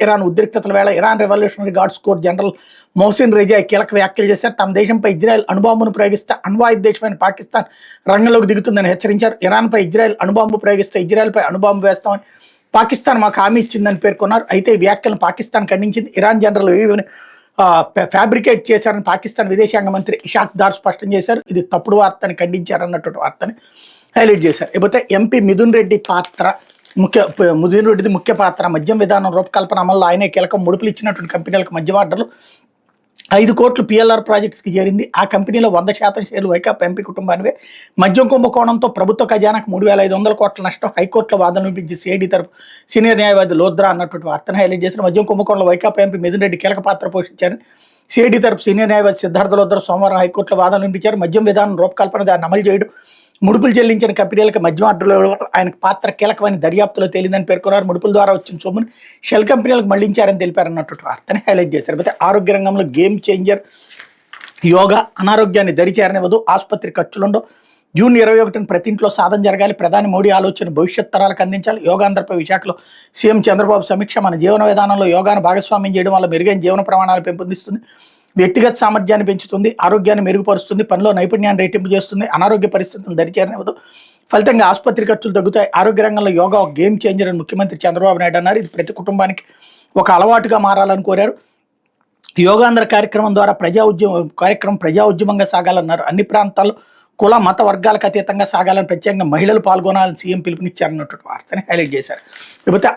Iran ఉద్రిక్తతల వేళ Iran revolutionary guards core general Mohsin రిజాయ్ కీలక వ్యాఖ్యలు చేశారు. తమ దేశంపై ఇజ్రాయెల్ అణుబాంబును ప్రయోగిస్తే అణ్వాయుధ దేశమైన పాకిస్తాన్ రంగంలోకి దిగుతుందని హెచ్చరించారు. ఇరాన్పై ఇజ్రాయెల్ అణుబాంబు ప్రయోగిస్తే ఇజ్రాయెల్పై అణుబాంబు వేస్తామని పాకిస్తాన్ మాకు హామీ ఇచ్చిందని పేర్కొన్నారు. అయితే ఈ వ్యాఖ్యలను పాకిస్తాన్ ఖండించింది. ఇరాన్ జనరల్ ఫ్యాబ్రికేట్ చేశారని పాకిస్తాన్ విదేశాంగ మంత్రి ఇషాక్ దార్ స్పష్టం చేశారు. ఇది తప్పుడు వార్తని ఖండించారన్నటువంటి వార్తని హైలైట్ చేశారు. ఇకపోతే ఎంపీ మిథున్ రెడ్డి ముఖ్య పాత్ర మద్యం విధానం రూపకల్పన అమల్లో ఆయనే కీలకం. ముడుపులు ఇచ్చినటువంటి కంపెనీలకు మద్యం ఆర్డర్లు 5 కోట్లు పిఎల్ఆర్ ప్రాజెక్ట్స్కి చేరింది. ఆ కంపెనీలో 100% షేర్లు వైకాపా ఎంపీ కుటుంబానివే. మద్యం కుంభకోణంతో ప్రభుత్వ ఖజానాకు 3,500 కోట్ల నష్టం. హైకోర్టులో వాదనలు వినిపించి సిఐడి తరపు సీనియర్ న్యాయవాది లోద్రా అన్నటువంటి వార్తను హైలైట్ చేసిన మద్యం కుంభకోణంలో వైకాపా ఎంపీ మిథున్ రెడ్డి కీలక పాత్ర పోషించారని సిఐడి తరపు సీనియర్ న్యాయవాది సిద్ధార్థ లోద్రా సోమవారం హైకోర్టులో వాదనలు వినిపించారు. మద్యం విధానం రూపకల్పన దాన్ని అమలు చేయడం, ముడుపులు చెల్లించిన కంపెనీలకు మద్యం ఆర్డర్లు ఆయనకు పాత్ర కీలకమైన దర్యాప్తులో తేలిందని పేర్కొన్నారు. ముడుపుల ద్వారా వచ్చిన సొమ్మును షెల్ కంపెనీలకు మళ్లించారని తెలిపారన్నటువంటి వార్తని హైలైట్ చేశారు. అయితే ఆరోగ్య రంగంలో గేమ్ చేంజర్ యోగా అనారోగ్యాన్ని దరిచేరనివ్వదు, ఆసుపత్రి ఖర్చులుండవు. జూన్ 21న ప్రతి ఇంట్లో సాధన జరగాలి. ప్రధాని మోడీ ఆలోచన భవిష్యత్ తరాలకు అందించాలి. యోగాంధ్రపై విశాఖలో సీఎం చంద్రబాబు సమీక్ష. మన జీవన విధానంలో యోగాను భాగస్వామ్యం చేయడం వల్ల మెరుగైన జీవన ప్రమాణాలు పెంపొందిస్తుంది, వ్యక్తిగత సామర్థ్యాన్ని పెంచుతుంది, ఆరోగ్యాన్ని మెరుగుపరుస్తుంది, పనిలో నైపుణ్యాన్ని రెట్టింపు చేస్తుంది, అనారోగ్య పరిస్థితులను దరిచేరనివ్వదు. ఫలితంగా ఆసుపత్రి ఖర్చులు తగ్గుతాయి. ఆరోగ్య రంగంలో యోగా ఒక గేమ్ చేంజర్ అని ముఖ్యమంత్రి చంద్రబాబు నాయుడు అన్నారు. ఇది ప్రతి కుటుంబానికి ఒక అలవాటుగా మారాలని కోరారు. యోగాంధ్ర కార్యక్రమం ద్వారా ప్రజా ఉద్యమంగా సాగాలన్నారు. అన్ని ప్రాంతాల్లో కుల మత వర్గాలకు అతీతంగా సాగాలని, ప్రత్యేకంగా మహిళలు పాల్గొనాలని సీఎం పిలుపునిచ్చారన్నటువంటి వార్తని హైలైట్ చేశారు. లేకపోతే